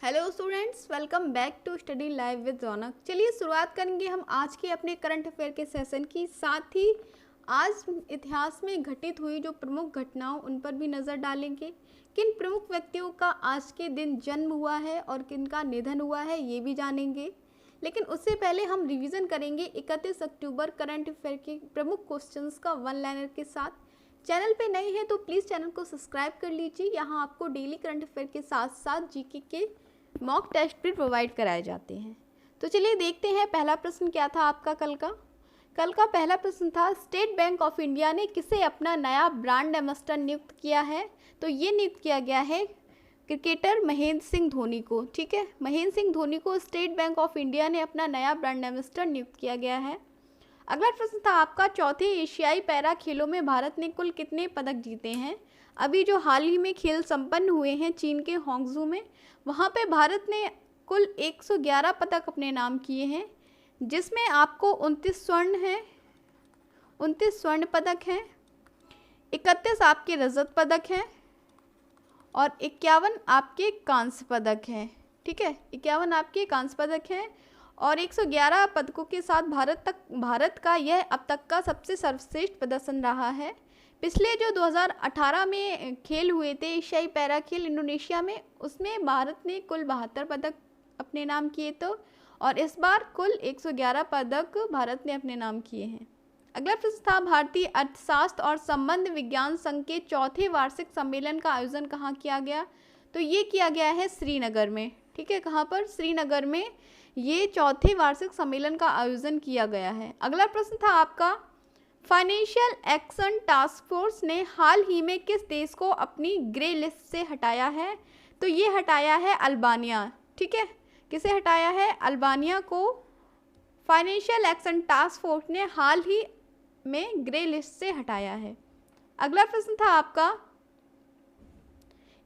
Hello students, welcome back to study live with Raunak. चलिए शुरुआत करेंगे हम आज के अपने करंट अफेयर के सेशन की। साथ ही आज इतिहास में घटित हुई जो प्रमुख घटनाओं उन पर भी नज़र डालेंगे। किन प्रमुख व्यक्तियों का आज के दिन जन्म हुआ है और किन का निधन हुआ है ये भी जानेंगे। लेकिन उससे पहले हम रिवीजन करेंगे 31 अक्टूबर करंट अफेयर के प्रमुख क्वेश्चंस का वन लाइनर के साथ। चैनल पे नए हैं तो प्लीज़ चैनल को सब्सक्राइब कर लीजिए। यहाँ आपको डेली करंट अफेयर के साथ साथ जीके के मॉक टेस्ट भी प्रोवाइड कराए जाते हैं। तो चलिए देखते हैं पहला प्रश्न क्या था आपका कल का पहला प्रश्न था, स्टेट बैंक ऑफ इंडिया ने किसे अपना नया ब्रांड एम्बेसडर नियुक्त किया है? तो ये नियुक्त किया गया है क्रिकेटर महेंद्र सिंह धोनी को। ठीक है, महेंद्र सिंह धोनी को स्टेट बैंक ऑफ इंडिया ने अपना नया ब्रांड एम्बेसडर नियुक्त किया गया है। अगला प्रश्न था आपका, चौथे एशियाई पैरा खेलों में भारत ने कुल कितने पदक जीते हैं? अभी जो हाल ही में खेल संपन्न हुए हैं चीन के होंगजू में, वहाँ पे भारत ने कुल 111 पदक अपने नाम किए हैं, जिसमें आपको 29 स्वर्ण पदक हैं, 31 आपके रजत पदक हैं और 51 आपके कांस्य पदक हैं। ठीक है, 51 आपके कांस्य पदक हैं और 111 पदकों के साथ भारत का यह अब तक का सबसे सर्वश्रेष्ठ प्रदर्शन रहा है। पिछले जो 2018 में खेल हुए थे एशियाई पैरा खेल इंडोनेशिया में, उसमें भारत ने कुल 72 पदक अपने नाम किए तो, और इस बार कुल 111 पदक भारत ने अपने नाम किए हैं। अगला प्रश्न था, भारतीय अर्थशास्त्र और संबंध विज्ञान संघ के चौथे वार्षिक सम्मेलन का आयोजन कहाँ किया गया? तो ये किया गया है श्रीनगर में। ठीक है, कहाँ पर? श्रीनगर में ये चौथे वार्षिक सम्मेलन का आयोजन किया गया है। अगला प्रश्न था आपका, फाइनेंशियल एक्शन टास्क फोर्स ने हाल ही में किस देश को अपनी ग्रे लिस्ट से हटाया है? तो ये हटाया है अल्बानिया। ठीक है, किसे हटाया है? अल्बानिया को फाइनेंशियल एक्शन टास्क फोर्स ने हाल ही में ग्रे लिस्ट से हटाया है। अगला प्रश्न था आपका,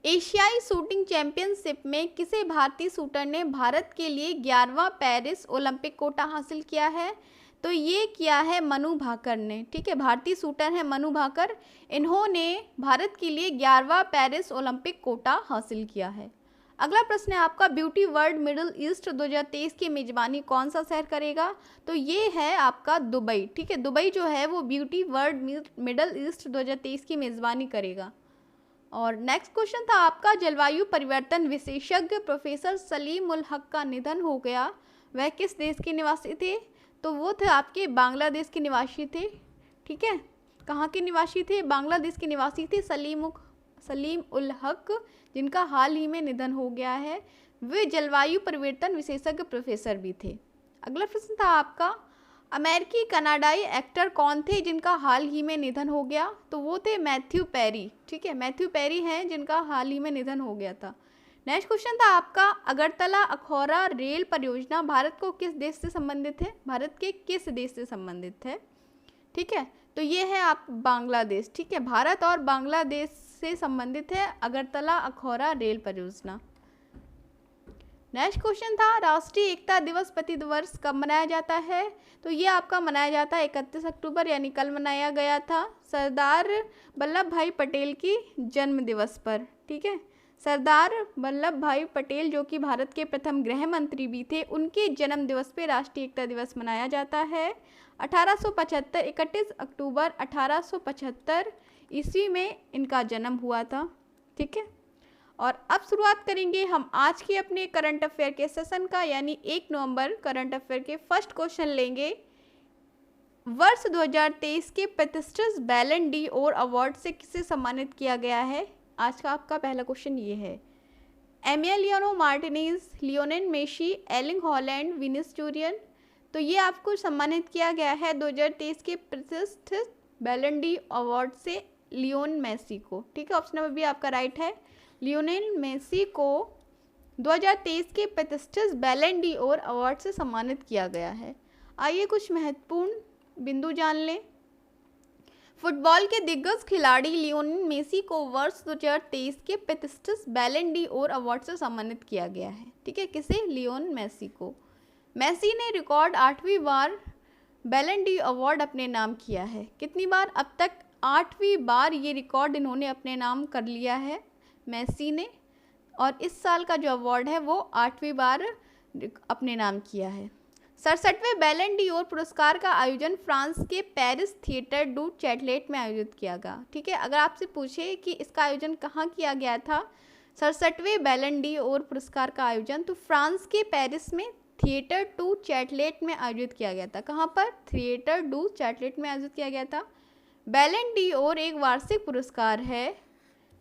एशियाई शूटिंग चैंपियनशिप में किसे भारतीय शूटर ने भारत के लिए 11वां पेरिस ओलंपिक कोटा हासिल किया है? तो ये किया है मनु भाकर ने। ठीक है, भारतीय शूटर हैं मनु भाकर, इन्होंने भारत के लिए 11वां पेरिस ओलंपिक कोटा हासिल किया है। अगला प्रश्न है आपका, ब्यूटी वर्ल्ड मिडिल ईस्ट 2023 की मेजबानी कौन सा शहर करेगा? तो ये है आपका दुबई। ठीक है, दुबई जो है वो ब्यूटी वर्ल्ड मिडिल ईस्ट 2023 की मेजबानी करेगा। और नेक्स्ट क्वेश्चन था आपका, जलवायु परिवर्तन विशेषज्ञ प्रोफेसर सलीम उल हक का निधन हो गया, वह किस देश के निवासी थे? तो वो थे आपके बांग्लादेश के निवासी थे। ठीक है, कहाँ के निवासी थे? बांग्लादेश के निवासी थे सलीम उल हक, जिनका हाल ही में निधन हो गया है। वे जलवायु परिवर्तन विशेषज्ञ प्रोफेसर भी थे। अगला प्रश्न था आपका, अमेरिकी कनाडाई एक्टर कौन थे जिनका हाल ही में निधन हो गया? तो वो थे मैथ्यू पेरी। ठीक है, मैथ्यू पेरी हैं जिनका हाल ही में निधन हो गया था। नेक्स्ट क्वेश्चन था आपका, अगरतला अखौरा रेल परियोजना भारत को किस देश से संबंधित है? भारत के किस देश से संबंधित है? ठीक है, तो ये है आप बांग्लादेश। ठीक है, भारत और बांग्लादेश से संबंधित है अगरतला अखौरा रेल परियोजना। नेक्स्ट क्वेश्चन था, राष्ट्रीय एकता दिवस प्रतिवर्ष कब मनाया जाता है? तो ये आपका मनाया जाता है 31 अक्टूबर, यानी कल मनाया गया था सरदार वल्लभ भाई पटेल की जन्म दिवस पर। ठीक है, सरदार वल्लभ भाई पटेल जो कि भारत के प्रथम गृह मंत्री भी थे, उनके जन्म दिवस पे राष्ट्रीय एकता दिवस मनाया जाता है। 31 अक्टूबर 1875 ईस्वी में इनका जन्म हुआ था। ठीक है, और अब शुरुआत करेंगे हम आज के अपने करंट अफेयर के सेशन का, यानी 1 नवंबर करंट अफेयर के फर्स्ट क्वेश्चन लेंगे। वर्ष 2023 के प्रतिष्ठित बैलन डी और अवार्ड से किसे सम्मानित किया गया है? आज का आपका पहला क्वेश्चन ये है। Emiliano Martinez, Lionel Messi, Erling Haaland, Vinicius Junior, तो ये आपको सम्मानित किया गया है 2023 के प्रतिष्ठित बैलन डी अवार्ड से लियोन मेसी को। ठीक है, ऑप्शन नंबर बी आपका राइट है। लियोनेल मेसी को 2023 के प्रतिष्ठित बैलन डी और अवार्ड से सम्मानित किया गया है। आइए कुछ महत्वपूर्ण बिंदु जान लें। फुटबॉल के दिग्गज खिलाड़ी लियोनेल मेसी को वर्ष 2023 के प्रतिष्ठित बैलन डी और अवार्ड से सम्मानित किया गया है। ठीक है, किसे? लियोनेल मेसी को। मेसी ने रिकॉर्ड 8वीं बार बैलन डी अवार्ड अपने नाम किया है। कितनी बार? अब तक 8वीं बार ये रिकॉर्ड इन्होंने अपने नाम कर लिया है मेसी ने। और इस साल का जो अवार्ड है वो 8वीं बार अपने नाम किया है। 67वें बैलन डी ओर पुरस्कार का आयोजन फ्रांस के पेरिस थिएटर डू चैटलेट में आयोजित किया गया। ठीक है, अगर आपसे पूछे कि इसका आयोजन कहाँ किया गया था, 67वें बैलन डी ओर पुरस्कार का आयोजन तो फ्रांस के पेरिस में थिएटर डू चैटलेट में आयोजित किया गया था। कहाँ पर? थिएटर डू चैटलेट में आयोजित किया गया था। बैलन डी ओर एक वार्षिक पुरस्कार है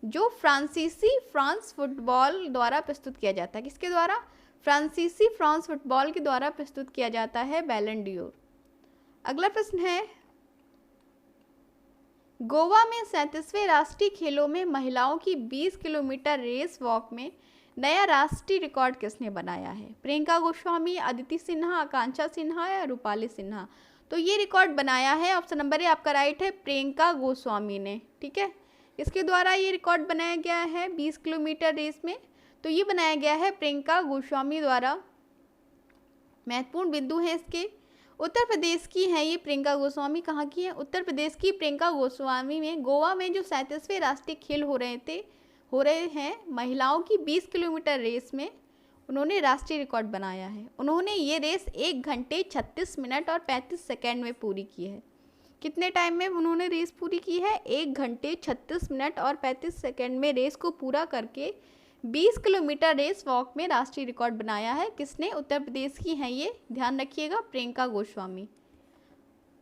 जो फ्रांस फुटबॉल द्वारा प्रस्तुत किया जाता है। किसके द्वारा? फ्रांस फुटबॉल के द्वारा प्रस्तुत किया जाता है बैलन डी ओर। अगला प्रश्न है, गोवा में 37वें राष्ट्रीय खेलों में महिलाओं की 20 किलोमीटर रेस वॉक में नया राष्ट्रीय रिकॉर्ड किसने बनाया है? प्रियंका गोस्वामी, अदिति सिन्हा, आकांक्षा सिन्हा या रूपाली सिन्हा? तो ये रिकॉर्ड बनाया है, ऑप्शन नंबर ए आपका राइट है, प्रियंका गोस्वामी ने। ठीक है, इसके द्वारा ये रिकॉर्ड बनाया गया है 20 किलोमीटर रेस में, तो ये बनाया गया है प्रियंका गोस्वामी द्वारा। महत्वपूर्ण बिंदु है इसके, उत्तर प्रदेश की है ये प्रियंका गोस्वामी। कहाँ की है? उत्तर प्रदेश की प्रियंका गोस्वामी में गोवा में जो 37वें राष्ट्रीय खेल हो रहे हैं महिलाओं की 20 किलोमीटर रेस में उन्होंने राष्ट्रीय रिकॉर्ड बनाया है। उन्होंने ये रेस 1 घंटे 36 मिनट और 35 सेकेंड में पूरी की है। कितने टाइम में उन्होंने रेस पूरी की है? 1 घंटे 36 मिनट और 35 सेकेंड में रेस को पूरा करके 20 किलोमीटर रेस वॉक में राष्ट्रीय रिकॉर्ड बनाया है। किसने? उत्तर प्रदेश की हैं ये, ध्यान रखिएगा, प्रियंका गोस्वामी।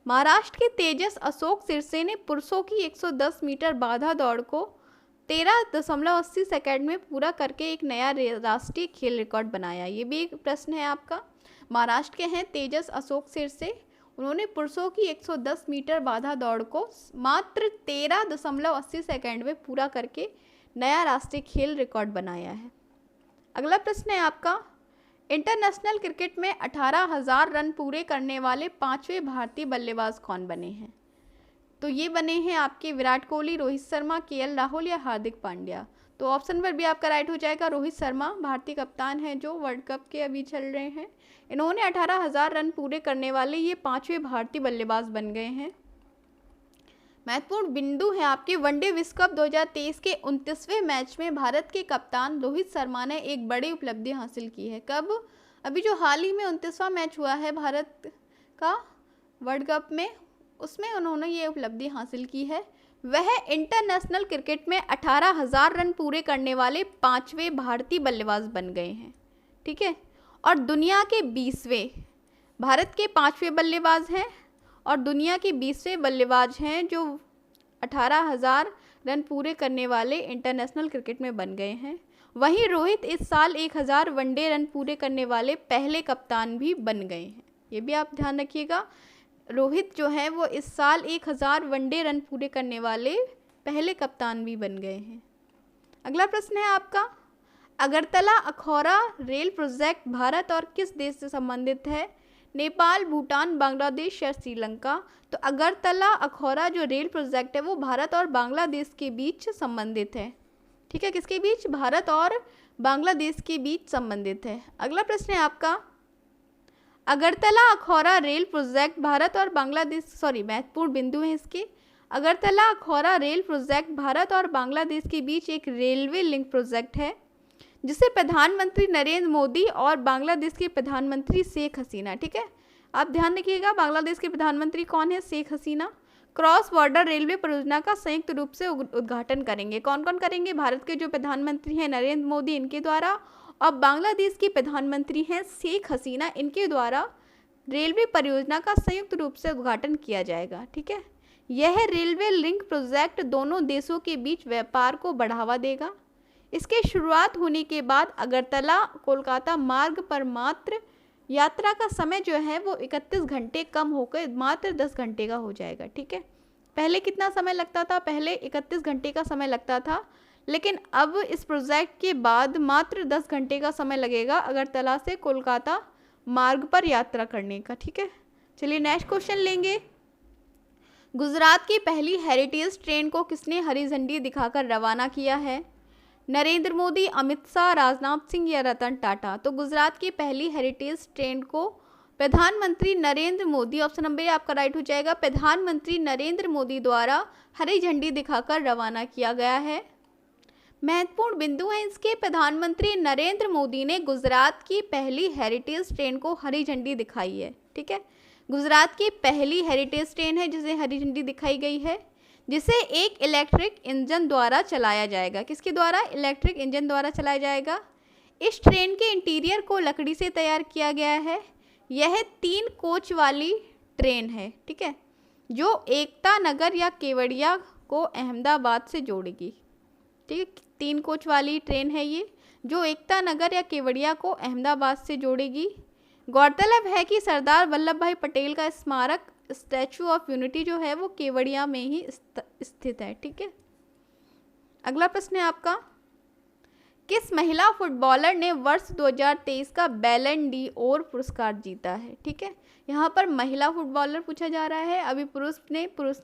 महाराष्ट्र के तेजस अशोक सिरसे ने पुरुषों की 110 मीटर बाधा दौड़ को 13.80 सेकेंड में पूरा करके एक नया राष्ट्रीय खेल रिकॉर्ड बनाया। ये भी एक प्रश्न है आपका। महाराष्ट्र के हैं तेजस अशोक सिरसे, उन्होंने पुरुषों की 110 मीटर बाधा दौड़ को मात्र 13.80 सेकेंड में पूरा करके नया राष्ट्रीय खेल रिकॉर्ड बनाया है। अगला प्रश्न है आपका, इंटरनेशनल क्रिकेट में 18,000 रन पूरे करने वाले 5वें भारतीय बल्लेबाज कौन बने हैं? तो ये बने हैं आपके विराट कोहली, रोहित शर्मा, केएल राहुल या हार्दिक पांड्या। तो ऑप्शन पर भी आपका राइट हो जाएगा, रोहित शर्मा भारतीय कप्तान हैं जो वर्ल्ड कप के अभी चल रहे हैं। इन्होंने 18,000 रन पूरे करने वाले ये 5वें भारतीय बल्लेबाज बन गए हैं। महत्वपूर्ण बिंदु है आपके, वनडे विश्व कप 2023 के 29वें मैच में भारत के कप्तान रोहित शर्मा ने एक बड़ी उपलब्धि हासिल की है। कब? अभी जो हाल ही में 29वां मैच हुआ है भारत का वर्ल्ड कप में, उसमें उन्होंने ये उपलब्धि हासिल की है। वह इंटरनेशनल क्रिकेट में 18,000 रन पूरे करने वाले 5वें भारतीय बल्लेबाज बन गए हैं। ठीक है, और दुनिया के 20वें, भारत के 5वें बल्लेबाज हैं और दुनिया के 20वें बल्लेबाज हैं जो 18,000 रन पूरे करने वाले इंटरनेशनल क्रिकेट में बन गए हैं। वहीं रोहित इस साल 1,000 वनडे रन पूरे करने वाले पहले कप्तान भी बन गए हैं। ये भी आप ध्यान रखिएगा, रोहित जो है वो इस साल 1,000 वनडे रन पूरे करने वाले पहले कप्तान भी बन गए हैं। अगला प्रश्न है आपका, अगरतला अखौरा रेल प्रोजेक्ट भारत और किस देश से संबंधित है? नेपाल, भूटान, बांग्लादेश या श्रीलंका? तो अगरतला अखौरा जो रेल प्रोजेक्ट है वो भारत और बांग्लादेश के बीच संबंधित है। ठीक है, किसके बीच? भारत और बांग्लादेश के बीच संबंधित है। अगला प्रश्न है आपका, अगरतला अखौरा रेल प्रोजेक्ट भारत और बांग्लादेश, महत्वपूर्ण बिंदु है इसके, अगरतला अखौरा रेल प्रोजेक्ट भारत और बांग्लादेश के बीच एक रेलवे लिंक प्रोजेक्ट है जिसे प्रधानमंत्री नरेंद्र मोदी और बांग्लादेश के प्रधानमंत्री शेख हसीना, ठीक है, आप ध्यान रखिएगा, बांग्लादेश के प्रधानमंत्री कौन है? Sheikh Hasina, cross border railway परियोजना का संयुक्त रूप से उद्घाटन करेंगे। कौन कौन करेंगे? भारत के जो प्रधानमंत्री हैं नरेंद्र मोदी, इनके द्वारा, और बांग्लादेश के प्रधानमंत्री हैं शेख हसीना, इनके द्वारा रेलवे परियोजना का संयुक्त रूप से उद्घाटन किया जाएगा। ठीक है, यह रेलवे लिंक प्रोजेक्ट दोनों देशों के बीच व्यापार को बढ़ावा देगा। इसके शुरुआत होने के बाद अगरतला कोलकाता मार्ग पर मात्र यात्रा का समय जो है वो 31 घंटे कम होकर मात्र 10 घंटे का हो जाएगा। ठीक है, पहले कितना समय लगता था? पहले 31 घंटे का समय लगता था, लेकिन अब इस प्रोजेक्ट के बाद मात्र 10 घंटे का समय लगेगा अगरतला से कोलकाता मार्ग पर यात्रा करने का। ठीक है, चलिए नेक्स्ट क्वेश्चन लेंगे। गुजरात की पहली हेरिटेज ट्रेन को किसने हरी झंडी दिखाकर रवाना किया है? नरेंद्र मोदी, अमित शाह, राजनाथ सिंह या रतन टाटा? तो गुजरात की पहली हेरिटेज ट्रेन को प्रधानमंत्री नरेंद्र मोदी, ऑप्शन नंबर आपका राइट हो जाएगा, प्रधानमंत्री नरेंद्र मोदी द्वारा हरी झंडी दिखाकर रवाना किया गया है। महत्वपूर्ण बिंदु हैं इसके। प्रधानमंत्री नरेंद्र मोदी ने गुजरात की पहली हेरिटेज ट्रेन को हरी झंडी दिखाई है। ठीक है, गुजरात की पहली हेरिटेज ट्रेन है जिसे हरी झंडी दिखाई गई है, जिसे एक इलेक्ट्रिक इंजन द्वारा चलाया जाएगा। किसके द्वारा? इलेक्ट्रिक इंजन द्वारा चलाया जाएगा। इस ट्रेन के इंटीरियर को लकड़ी से तैयार किया गया है। यह 3 कोच वाली ट्रेन है। ठीक है, जो एकता नगर या केवड़िया को अहमदाबाद से जोड़ेगी। ठीक है, 3 कोच वाली ट्रेन है ये, जो एकता नगर या केवड़िया को अहमदाबाद से जोड़ेगी। गौरतलब है कि सरदार वल्लभ भाई पटेल का स्मारक स्टैचू ऑफ यूनिटी जो है वो केवड़िया में ही स्थित है। ठीक है, अगला प्रश्न है आपका, किस महिला फुटबॉलर ने वर्ष 2023 का बैलन डी ओर पुरस्कार जीता है? ठीक है, यहाँ पर महिला फुटबॉलर पूछा जा रहा है। अभी पुरुष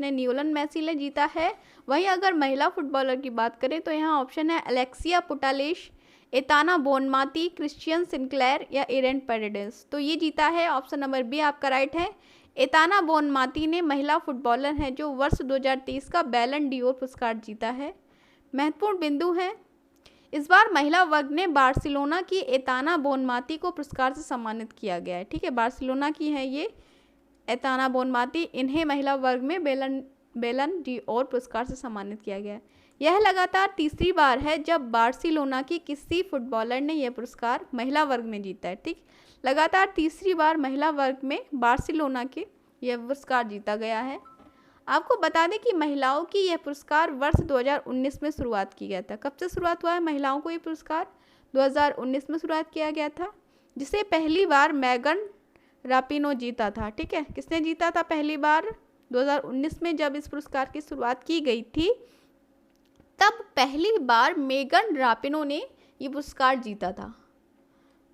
ने लियोनेल मेसी ने जीता है। वहीं अगर महिला फुटबॉलर की बात करें तो यहाँ ऑप्शन है Alexia Putellas, Aitana Bonmati, Christian Sinclair या एरन पेरेडेस। तो ये जीता है, ऑप्शन नंबर बी आपका राइट है। एताना बोनमाती ने महिला फुटबॉलर है जो वर्ष 2023 का बैलन डी ओर पुरस्कार जीता है। महत्वपूर्ण बिंदु हैं, इस बार महिला वर्ग में बार्सिलोना की एताना बोनमाती को पुरस्कार से सम्मानित किया गया है। ठीक है, बार्सिलोना की है ये एताना बोनमाती, इन्हें महिला वर्ग में बैलन डी ओर पुरस्कार से सम्मानित किया गया है। यह लगातार तीसरी बार है जब बार्सिलोना की किसी फुटबॉलर ने यह पुरस्कार महिला वर्ग में जीता है। ठीक, लगातार तीसरी बार महिला वर्ग में बार्सिलोना के यह पुरस्कार जीता गया है। आपको बता दें कि महिलाओं की यह पुरस्कार वर्ष 2019 में शुरुआत की गया था। कब से शुरुआत हुआ है महिलाओं को ये पुरस्कार? 2019 में शुरुआत किया गया था, जिसे पहली बार मैगन रापिनो जीता था। ठीक है, किसने जीता था पहली बार? 2019 में जब इस पुरस्कार की शुरुआत की गई थी तब पहली बार मेगन रापिनो ने ये पुरस्कार जीता था।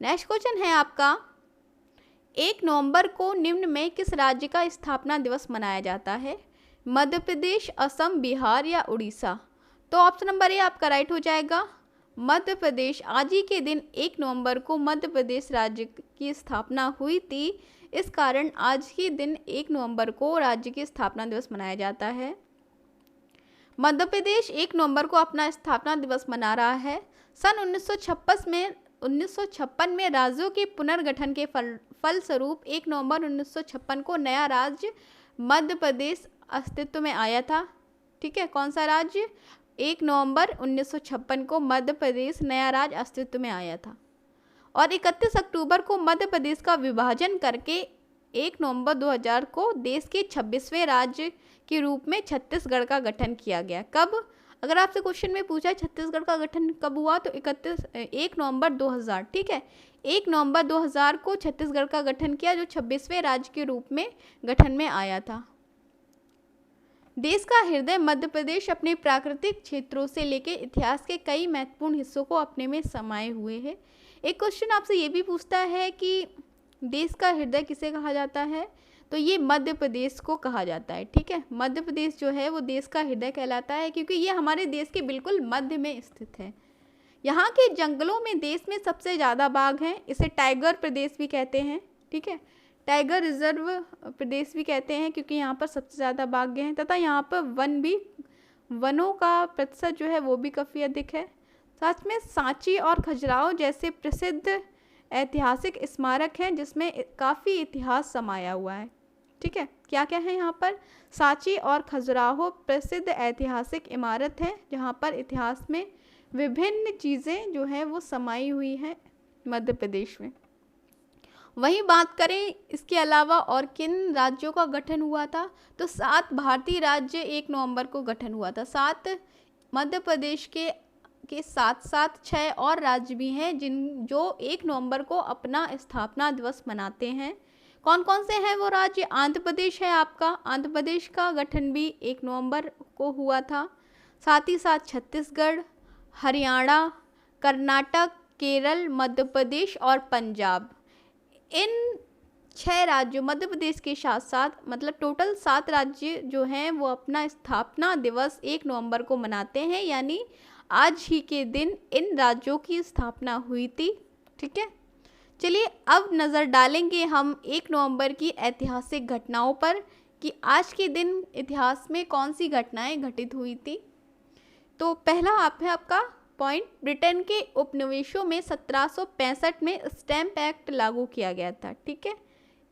नेक्स्ट क्वेश्चन है आपका, 1 नवंबर को निम्न में किस राज्य का स्थापना दिवस मनाया जाता है? मध्य प्रदेश, असम, बिहार या उड़ीसा? तो ऑप्शन नंबर ए आपका राइट हो जाएगा, मध्य प्रदेश। आज ही के दिन 1 नवंबर को मध्य प्रदेश राज्य की स्थापना हुई थी, इस कारण आज के दिन 1 नवंबर को राज्य की स्थापना दिवस मनाया जाता है। मध्य प्रदेश 1 नवंबर को अपना स्थापना दिवस मना रहा है। सन 1956 में राज्यों के पुनर्गठन के फलस्वरूप 1 नवंबर 1956 को नया राज्य मध्य प्रदेश अस्तित्व में आया था। ठीक है, कौन सा राज्य? 1 नवंबर 1956 को मध्य प्रदेश नया राज्य अस्तित्व में आया था। और 31 अक्टूबर को मध्य प्रदेश का विभाजन करके 1 नवंबर 2000 को देश के 26वें राज्य के रूप में छत्तीसगढ़ का गठन किया गया। कब? अगर आपसे क्वेश्चन में पूछा छत्तीसगढ़ का गठन कब हुआ तो 1 नवंबर 2000। ठीक है, 1 नवंबर 2000 को छत्तीसगढ़ का गठन किया, जो 26वें राज्य के रूप में गठन में आया था। देश का हृदय मध्य प्रदेश अपने प्राकृतिक क्षेत्रों से लेकर इतिहास के कई महत्वपूर्ण हिस्सों को अपने में समाये हुए है। एक क्वेश्चन आपसे ये भी पूछता है कि देश का हृदय किसे कहा जाता है? तो ये मध्य प्रदेश को कहा जाता है। ठीक है, मध्य प्रदेश जो है वो देश का हृदय कहलाता है, क्योंकि ये हमारे देश के बिल्कुल मध्य में स्थित है। यहाँ के जंगलों में देश में सबसे ज़्यादा बाघ हैं। इसे टाइगर प्रदेश भी कहते हैं। ठीक है, टाइगर रिजर्व प्रदेश भी कहते हैं, क्योंकि यहाँ पर सबसे ज़्यादा बाघ हैं, तथा यहाँ पर वनों का प्रतिशत जो है वो भी काफ़ी अधिक है। साथ में सांची और खजुराहो जैसे प्रसिद्ध ऐतिहासिक स्मारक हैं, जिसमें काफ़ी इतिहास समाया हुआ है। ठीक है, क्या क्या है यहाँ पर? सांची और खजुराहो प्रसिद्ध ऐतिहासिक इमारत है, जहाँ पर इतिहास में विभिन्न चीज़ें जो हैं वो समाई हुई हैं मध्य प्रदेश में। वहीं बात करें इसके अलावा और किन राज्यों का गठन हुआ था, तो 7 भारतीय राज्य 1 नवंबर को गठन हुआ था। 7 मध्य प्रदेश के साथ साथ 6 और राज्य भी हैं जो 1 नवंबर को अपना स्थापना दिवस मनाते हैं। कौन कौन से हैं वो राज्य? आंध्र प्रदेश है आपका, आंध्र प्रदेश का गठन भी 1 नवंबर को हुआ था। साथ ही साथ छत्तीसगढ़, हरियाणा, कर्नाटक, केरल, मध्य प्रदेश और पंजाब, इन 6 राज्यों मध्य प्रदेश के साथ साथ मतलब टोटल 7 राज्य जो हैं वो अपना स्थापना दिवस 1 नवंबर को मनाते हैं, यानी आज ही के दिन इन राज्यों की स्थापना हुई थी। ठीक है, चलिए अब नज़र डालेंगे हम 1 नवंबर की ऐतिहासिक घटनाओं पर कि आज के दिन इतिहास में कौन सी घटनाएं घटित हुई थी। तो पहला आप है आपका पॉइंट, ब्रिटेन के उपनिवेशों में 1765 में स्टैम्प एक्ट लागू किया गया था। ठीक है,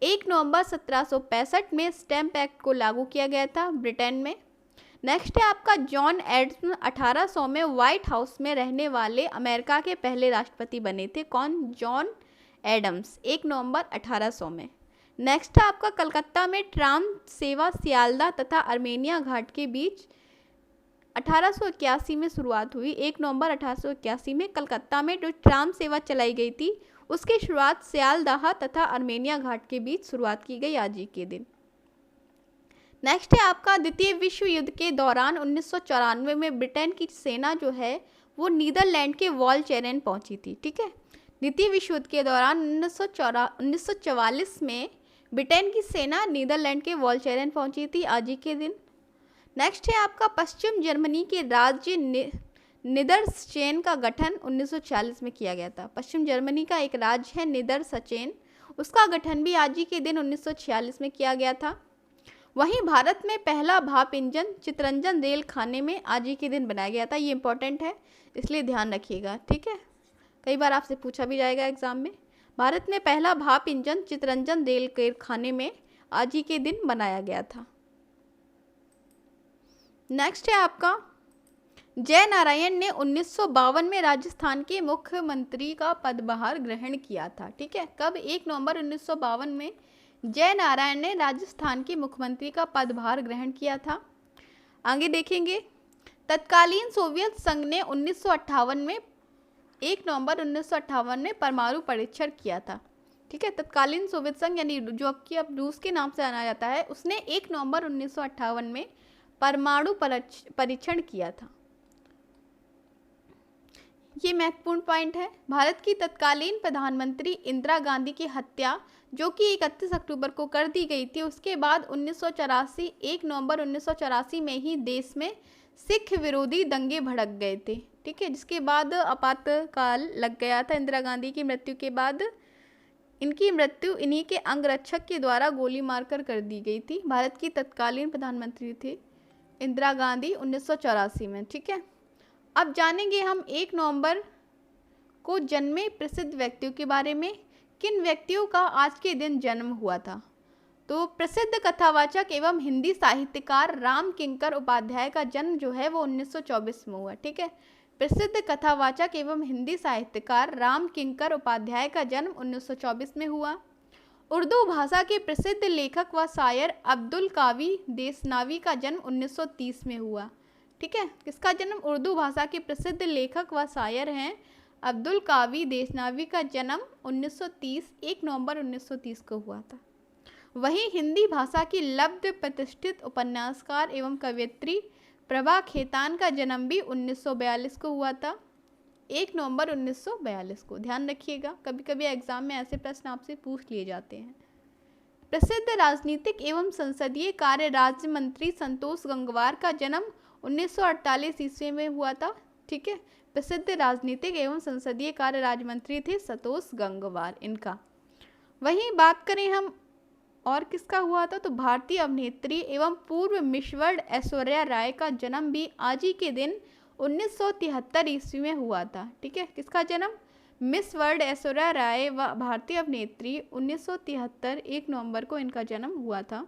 1 नवंबर 1765 में स्टैम्प एक्ट को लागू किया गया था ब्रिटेन में। नेक्स्ट है आपका जॉन एडम्स 1800 में व्हाइट हाउस में रहने वाले अमेरिका के पहले राष्ट्रपति बने थे। कौन? जॉन एडम्स, 1 नवंबर 1800 में। नेक्स्ट है आपका कलकत्ता में ट्राम सेवा सियालदा तथा अर्मेनिया घाट के बीच 1881 में शुरुआत हुई। 1 नवंबर 1881 में कलकत्ता में जो ट्राम सेवा चलाई गई थी उसकी शुरुआत सियालदाह तथा अर्मेनिया घाट के बीच शुरुआत की गई आज ही के दिन। नेक्स्ट है आपका द्वितीय विश्व युद्ध के दौरान 1994 में ब्रिटेन की सेना जो है वो नीदरलैंड के वॉलचेरेन पहुंची थी। ठीक है, द्वितीय विश्व युद्ध के दौरान 1944 में ब्रिटेन की सेना नीदरलैंड के वॉलचेरेन पहुंची थी आज ही के दिन। नेक्स्ट है आपका पश्चिम जर्मनी के राज्य निदरसचेन का गठन 1946 में किया गया था। पश्चिम जर्मनी का एक राज्य है निदरसचेन, उसका गठन भी आज ही के दिन 1946 में किया गया था। वहीं भारत में पहला भाप इंजन चितरंजन रेल खाने में आज ही के दिन बनाया गया था। ये इंपॉर्टेंट है इसलिए ध्यान रखिएगा। ठीक है, कई बार आपसे पूछा भी जाएगा एग्जाम में। भारत में पहला भाप इंजन चितरंजन रेल के खाने में आज ही के दिन बनाया गया था। नेक्स्ट है आपका जय नारायण ने 1952 में राजस्थान के मुख्यमंत्री का पदभार ग्रहण किया था। ठीक है, कब? 1 नवंबर 1952 में जय नारायण ने राजस्थान के मुख्यमंत्री का पदभार ग्रहण किया था। आगे देखेंगे तत्कालीन सोवियत संघ ने 1958 में 1 नवंबर 1958 में परमाणु परीक्षण किया था। ठीक है, तत्कालीन सोवियत संघ यानी जो अब रूस के नाम से जाना जाता है, उसने 1 नवंबर 1958 में परमाणु परीक्षण किया था। ये महत्वपूर्ण पॉइंट है। भारत की तत्कालीन प्रधानमंत्री इंदिरा गांधी की हत्या जो कि 31 अक्टूबर को कर दी गई थी, उसके बाद 1984 1 नवंबर 1984 में ही देश में सिख विरोधी दंगे भड़क गए थे। ठीक है, जिसके बाद आपातकाल लग गया था। इंदिरा गांधी की मृत्यु के बाद इनकी मृत्यु इन्हीं के अंगरक्षक के द्वारा गोली मारकर कर दी गई थी। भारत की तत्कालीन प्रधानमंत्री थी इंदिरा गांधी 1984 में। ठीक है, अब जानेंगे हम 1 नवंबर को जन्मे प्रसिद्ध व्यक्तियों के बारे में। किन व्यक्तियों का आज के दिन जन्म हुआ था? तो प्रसिद्ध कथावाचक एवं हिंदी साहित्यकार राम किंकर उपाध्याय का जन्म जो है वो 1924 में हुआ। ठीक है, प्रसिद्ध कथावाचक एवं हिंदी साहित्यकार राम किंकर उपाध्याय का जन्म 1924 में हुआ। उर्दू भाषा के प्रसिद्ध लेखक व शायर अब्दुल कावी देशनावी का जन्म 1930 में हुआ। ठीक है, किसका जन्म? उर्दू भाषा के प्रसिद्ध लेखक व शायर हैं अब्दुल कावी देशनावी का जन्म 1930 1 नवंबर 1930 को हुआ था। वहीं हिंदी भाषा की लब्ध प्रतिष्ठित उपन्यासकार एवं कवयित्री प्रभा खेतान का जन्म भी 1942 को हुआ था, 1 नवंबर 1942 को। ध्यान रखिएगा, कभी कभी एग्जाम में ऐसे प्रश्न आपसे पूछ लिए जाते हैं। प्रसिद्ध राजनीतिक एवं संसदीय कार्य राज्य मंत्री संतोष गंगवार का जन्म 1948 ईस्वी में हुआ था। ठीक है, प्रसिद्ध राजनीतिक एवं संसदीय कार्य राज्य मंत्री थे संतोष गंगवार इनका। वहीं बात करें हम और किसका हुआ था, तो भारतीय अभिनेत्री एवं पूर्व मिस वर्ल्ड ऐश्वर्या राय का जन्म भी आज ही के दिन 1973 ईस्वी में हुआ था। ठीक है, किसका जन्म? मिस वर्ल्ड ऐश्वर्या राय व भारतीय अभिनेत्री 1973 1 नवंबर को इनका जन्म हुआ था।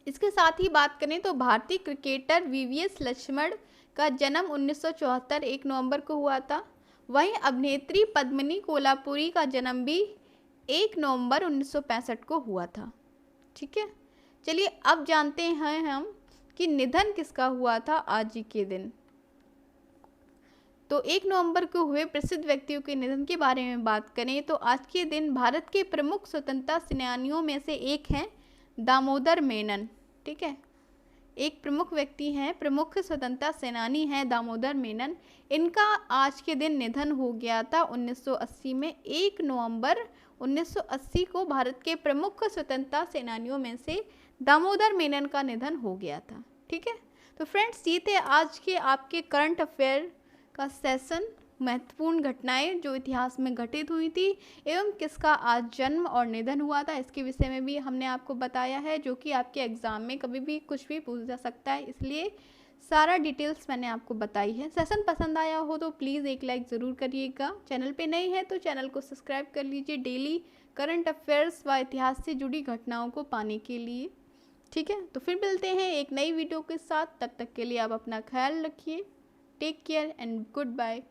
इसके साथ ही बात करें तो भारतीय क्रिकेटर वीवीएस लक्ष्मण का जन्म 1974 1 नवंबर को हुआ था। वहीं अभिनेत्री पद्मिनी कोल्हापुरी का जन्म भी 1 नवंबर 1965 को हुआ था। ठीक है, चलिए अब जानते हैं हम कि निधन किसका हुआ था आज ही के दिन। तो 1 नवंबर को हुए प्रसिद्ध व्यक्तियों के निधन के बारे में बात करें तो आज के दिन भारत के प्रमुख स्वतंत्रता सेनानियों में से एक हैं दामोदर मेनन। ठीक है, एक प्रमुख व्यक्ति हैं, प्रमुख स्वतंत्रता सेनानी हैं दामोदर मेनन। इनका आज के दिन निधन हो गया था 1980 में। 1 नवंबर 1980 को भारत के प्रमुख स्वतंत्रता सेनानियों में से दामोदर मेनन का निधन हो गया था। ठीक है, तो फ्रेंड्स ये थे आज के आपके करंट अफेयर का सेशन, महत्वपूर्ण घटनाएं जो इतिहास में घटित हुई थी एवं किसका आज जन्म और निधन हुआ था, इसके विषय में भी हमने आपको बताया है, जो कि आपके एग्जाम में कभी भी कुछ भी पूछ जा सकता है, इसलिए सारा डिटेल्स मैंने आपको बताई है। सेशन पसंद आया हो तो प्लीज़ एक लाइक ज़रूर करिएगा। चैनल पे नए हैं तो चैनल को सब्सक्राइब कर लीजिए डेली करंट अफेयर्स व इतिहास से जुड़ी घटनाओं को पाने के लिए। ठीक है, तो फिर मिलते हैं एक नई वीडियो के साथ। तब तक के लिए आप अपना ख्याल रखिए। Take care and good bye.